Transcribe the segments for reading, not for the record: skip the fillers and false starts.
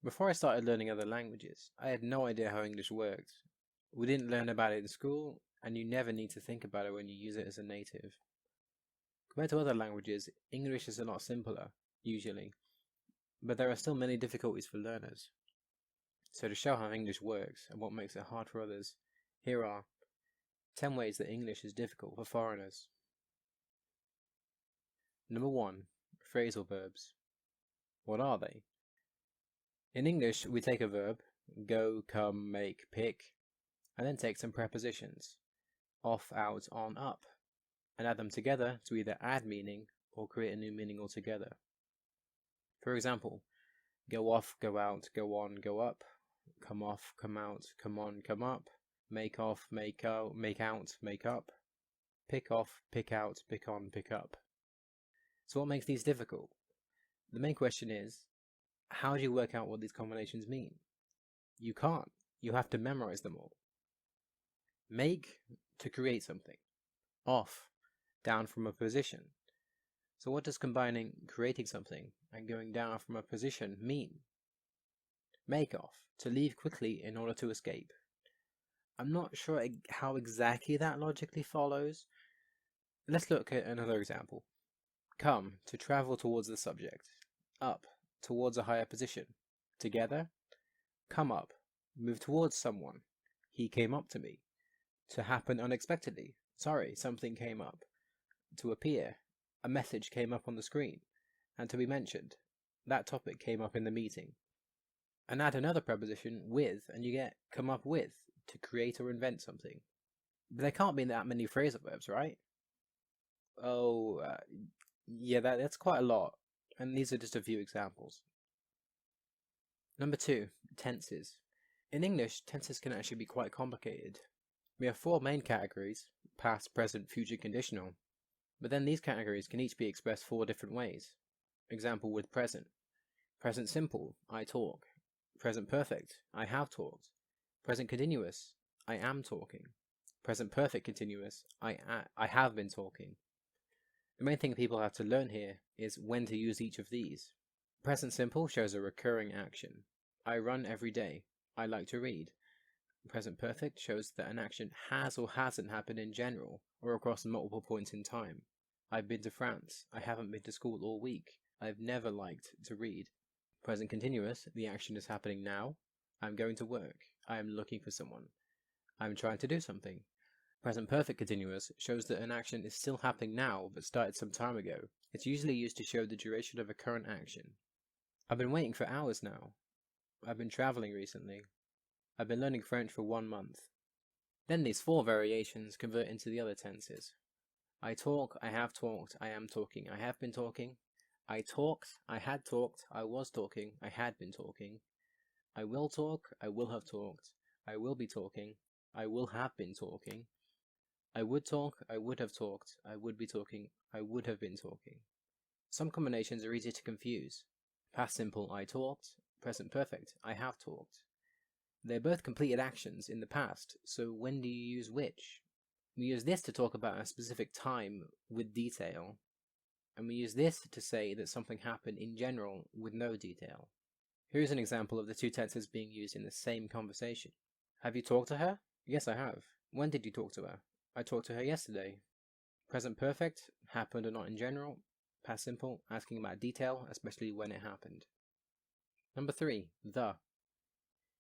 Before I started learning other languages, I had no idea how English worked. We didn't learn about it in school, and you never need to think about it when you use it as a native. Compared to other languages, English is a lot simpler, usually, but there are still many difficulties for learners. So to show how English works and what makes it hard for others, here are 10 ways that English is difficult for foreigners. Number 1. Phrasal verbs. What are they? In English, we take a verb, go, come, make, pick, and then take some prepositions, off, out, on, up, and add them together to either add meaning or create a new meaning altogether. For example, go off, go out, go on, go up, come off, come out, come on, come up, make off, make out, make up, pick off, pick out, pick on, pick up. So what makes these difficult? The main question is, how do you work out what these combinations mean? You can't. You have to memorize them all. Make, to create something. Off, down from a position. So what does combining creating something and going down from a position mean? Make off, to leave quickly in order to escape. I'm not sure how exactly that logically follows. Let's look at another example. Come, to travel towards the subject. Up, towards a higher position. Together. Come up, move towards someone. He came up to me. To happen unexpectedly. Sorry, something came up. To appear. A message came up on the screen. And to be mentioned. That topic came up in the meeting. And add another preposition, with, and you get come up with, to create or invent something. But there can't be that many phrasal verbs, right? Yeah, that's quite a lot. And these are just a few examples. Number 2, tenses. In English, tenses can actually be quite complicated. We have 4 main categories, past, present, future, conditional. But then these categories can each be expressed 4 different ways. Example with present. Present simple, I talk. Present perfect, I have talked. Present continuous, I am talking. Present perfect continuous, I have been talking. The main thing people have to learn here is when to use each of these. Present simple shows a recurring action. I run every day. I like to read. Present perfect shows that an action has or hasn't happened in general, or across multiple points in time. I've been to France. I haven't been to school all week. I've never liked to read. Present continuous, the action is happening now. I'm going to work. I am looking for someone. I'm trying to do something. Present perfect continuous shows that an action is still happening now but started some time ago. It's usually used to show the duration of a current action. I've been waiting for hours now. I've been traveling recently. I've been learning French for 1 month. Then these 4 variations convert into the other tenses. I talk, I have talked, I am talking, I have been talking. I talked, I had talked, I was talking, I had been talking. I will talk, I will have talked, I will be talking, I will have been talking. I would talk, I would have talked, I would be talking, I would have been talking. Some combinations are easy to confuse. Past simple, I talked. Present perfect, I have talked. They're both completed actions in the past, so when do you use which? We use this to talk about a specific time with detail, and we use this to say that something happened in general with no detail. Here's an example of the 2 tenses being used in the same conversation. Have you talked to her? Yes, I have. When did you talk to her? I talked to her yesterday. Present perfect, happened or not in general. Past simple, asking about detail, especially when it happened. Number 3, the.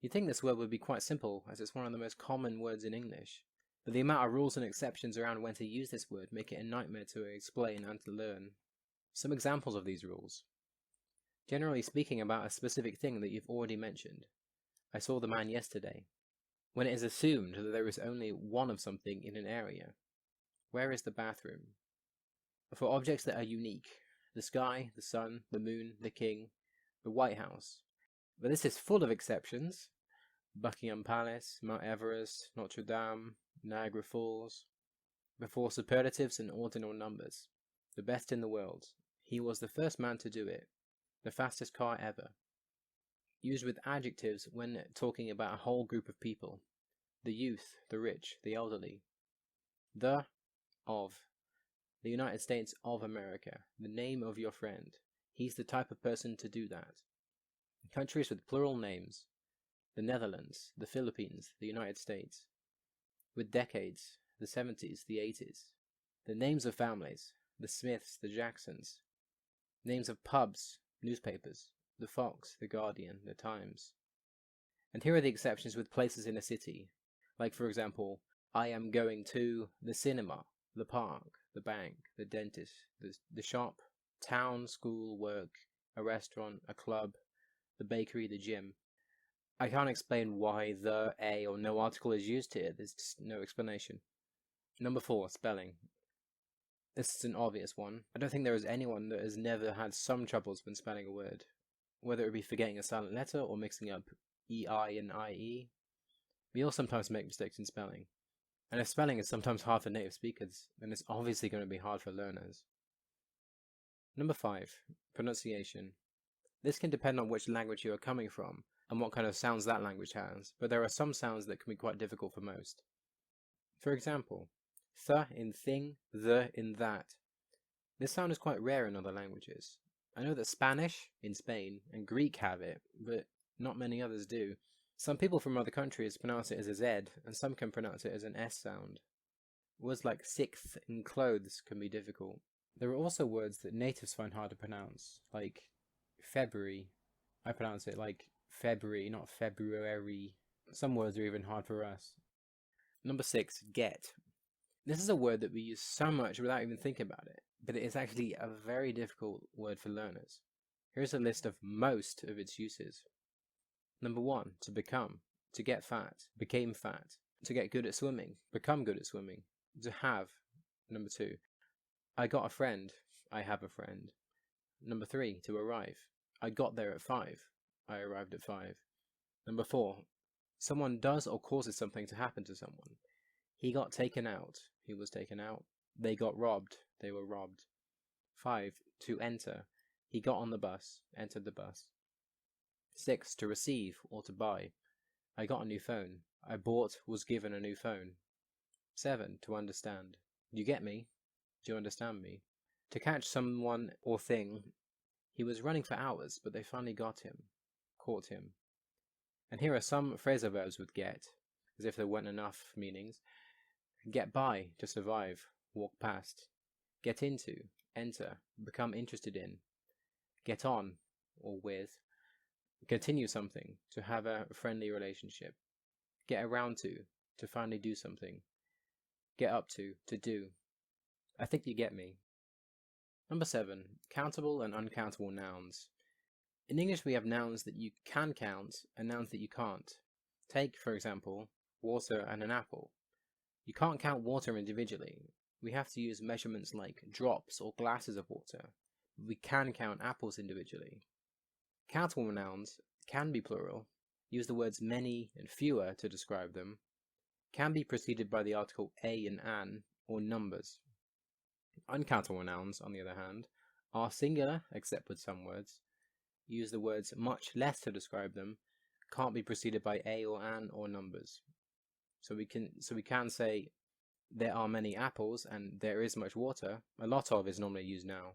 You'd think this word would be quite simple, as it's one of the most common words in English, but the amount of rules and exceptions around when to use this word make it a nightmare to explain and to learn. Some examples of these rules. Generally speaking about a specific thing that you've already mentioned. I saw the man yesterday. When it is assumed that there is only one of something in an area. Where is the bathroom? For objects that are unique. The sky, the sun, the moon, the king, the White House. But this is full of exceptions. Buckingham Palace, Mount Everest, Notre Dame, Niagara Falls. Before superlatives and ordinal numbers. The best in the world. He was the first man to do it. The fastest car ever. Used with adjectives when talking about a whole group of people. The youth, the rich, the elderly. The, of. The United States of America. The name of your friend. He's the type of person to do that. Countries with plural names: the Netherlands, the Philippines, the United States. With decades: the 70s, the 80s. The names of families: the Smiths, the Jacksons. Names of pubs, newspapers: the Fox, the Guardian, the Times. And here are the exceptions with places in a city, like for example, I am going to the cinema, the park, the bank, the dentist, the shop, town, school, work, a restaurant, a club, the bakery, the gym. I can't explain why the, a, or no article is used here, there's just no explanation. Number 4, spelling. This is an obvious one. I don't think there is anyone that has never had some troubles when spelling a word, whether it be forgetting a silent letter or mixing up EI and IE. We all sometimes make mistakes in spelling, and if spelling is sometimes hard for native speakers, then it's obviously going to be hard for learners. Number 5, pronunciation. This can depend on which language you are coming from and what kind of sounds that language has, but there are some sounds that can be quite difficult for most. For example, th in thing, the in that. This sound is quite rare in other languages. I know that Spanish, in Spain, and Greek have it, but not many others do. Some people from other countries pronounce it as a Z, and some can pronounce it as an S sound. Words like sixth in clothes can be difficult. There are also words that natives find hard to pronounce, like February. I pronounce it like February, not February. Some words are even hard for us. Number 6, get. This is a word that we use so much without even thinking about it, but it is actually a very difficult word for learners. Here's a list of most of its uses. Number 1, to become, to get fat, became fat, to get good at swimming, become good at swimming, to have. Number 2, I got a friend, I have a friend. Number 3, to arrive, I got there at 5, I arrived at 5. Number 4, someone does or causes something to happen to someone. He got taken out, he was taken out. They got robbed, they were robbed. 5, to enter, he got on the bus, entered the bus. 6, to receive or to buy, I got a new phone, I bought, was given a new phone. 7, to understand, you get me? Do you understand me? To catch someone or thing, he was running for hours, but they finally got him, caught him. And here are some phrasal verbs with get, as if there weren't enough meanings. Get by, to survive, walk past. Get into, enter, become interested in. Get on, or with. Continue something, to have a friendly relationship. Get around to finally do something. Get up to do. I think you get me. Number 7, countable and uncountable nouns. In English we have nouns that you can count and nouns that you can't. Take, for example, water and an apple. You can't count water individually. We have to use measurements like drops or glasses of water. We can count apples individually. Countable nouns can be plural. Use the words many and fewer to describe them. Can be preceded by the article a and an, or numbers. Uncountable nouns, on the other hand, are singular, except with some words. Use the words much less to describe them. Can't be preceded by a or an or numbers. So we can say there are many apples and there is much water. A lot of is normally used now,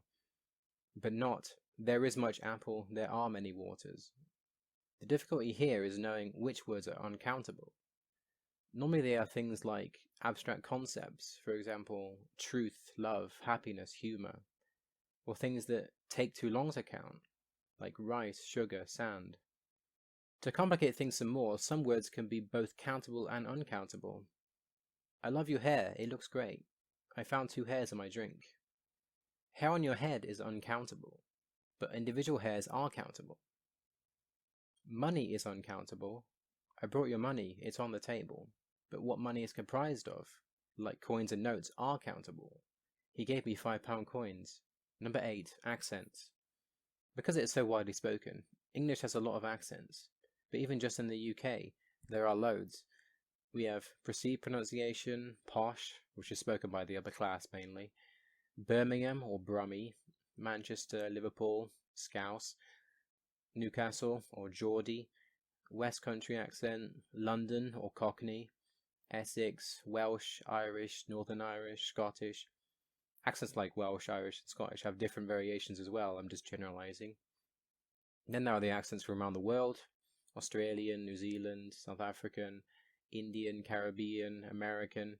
but not there is much apple, there are many waters. The difficulty here is knowing which words are uncountable. Normally they are things like abstract concepts, for example, truth, love, happiness, humor, or things that take too long to count, like rice, sugar, sand. To complicate things some more, some words can be both countable and uncountable. I love your hair, it looks great. I found 2 hairs in my drink. Hair on your head is uncountable, but individual hairs are countable. Money is uncountable. I brought your money, it's on the table. But what money is comprised of, like coins and notes, are countable. He gave me £5 coins. Number 8, accents. Because it's so widely spoken, English has a lot of accents. But even just in the UK, there are loads. We have perceived pronunciation, posh, which is spoken by the upper class mainly, Birmingham or Brummie, Manchester, Liverpool, Scouse, Newcastle or Geordie, West Country accent, London or Cockney, Essex, Welsh, Irish, Northern Irish, Scottish. Accents like Welsh, Irish, and Scottish have different variations as well, I'm just generalising. Then there are the accents from around the world: Australian, New Zealand, South African, Indian, Caribbean, American.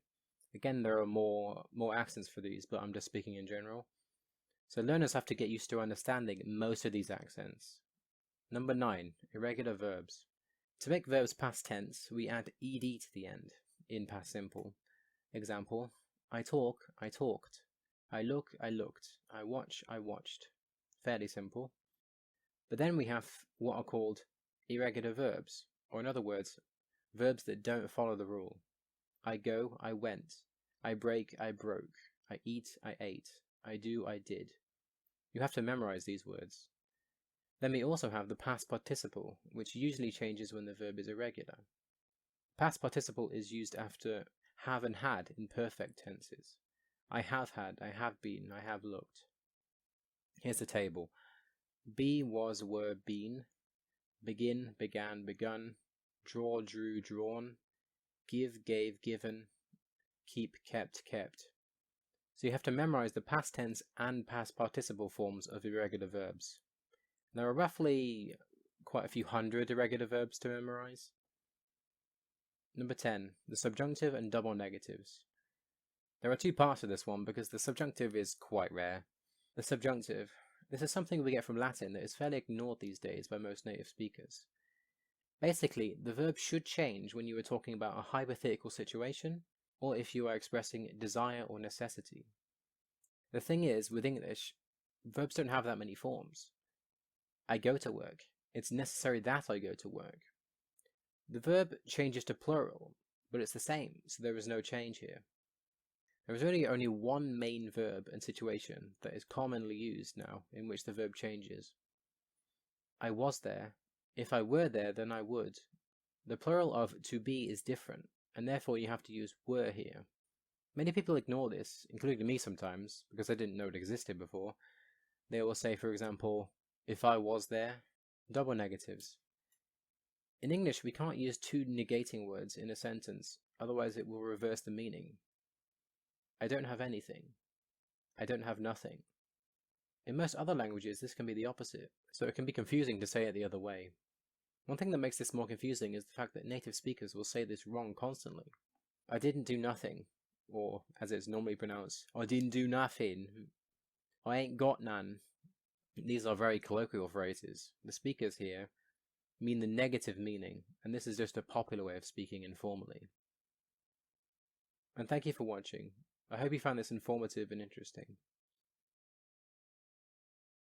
Again, there are more accents for these, but I'm just speaking in general. So learners have to get used to understanding most of these accents. Number 9, irregular verbs. To make verbs past tense, we add ed to the end in past simple. Example: I talk, I talked. I look, I looked. I watch, I watched. Fairly simple. But then we have what are called irregular verbs, or in other words, verbs that don't follow the rule. I go, I went. I break, I broke. I eat, I ate. I do, I did. You have to memorize these words. Then we also have the past participle, which usually changes when the verb is irregular. Past participle is used after have and had in perfect tenses. I have had, I have been, I have looked. Here's the table. Be, was, were, been. Begin, began, begun. Draw, drew, drawn. Give, gave, given. Keep, kept, kept. So you have to memorize the past tense and past participle forms of irregular verbs. There are roughly quite a few hundred irregular verbs to memorize. Number 10, the subjunctive and double negatives. There are two parts to this one because the subjunctive is quite rare. The subjunctive, this is something we get from Latin that is fairly ignored these days by most native speakers. Basically, the verb should change when you are talking about a hypothetical situation or if you are expressing desire or necessity. The thing is, with English, verbs don't have that many forms. I go to work. It's necessary that I go to work. The verb changes to plural, but it's the same, so there is no change here. There is really only one main verb and situation that is commonly used now in which the verb changes. I was there. If I were there, then I would. The plural of to be is different, and therefore you have to use were here. Many people ignore this, including me sometimes, because I didn't know it existed before. They will say, for example, if I was there. Double negatives. In English, we can't use two negating words in a sentence, otherwise it will reverse the meaning. I don't have anything. I don't have nothing. In most other languages, this can be the opposite, so it can be confusing to say it the other way. One thing that makes this more confusing is the fact that native speakers will say this wrong constantly. I didn't do nothing, or as it's normally pronounced, I didn't do nothing. I ain't got none. These are very colloquial phrases. The speakers here mean the negative meaning, and this is just a popular way of speaking informally. And thank you for watching. I hope you found this informative and interesting.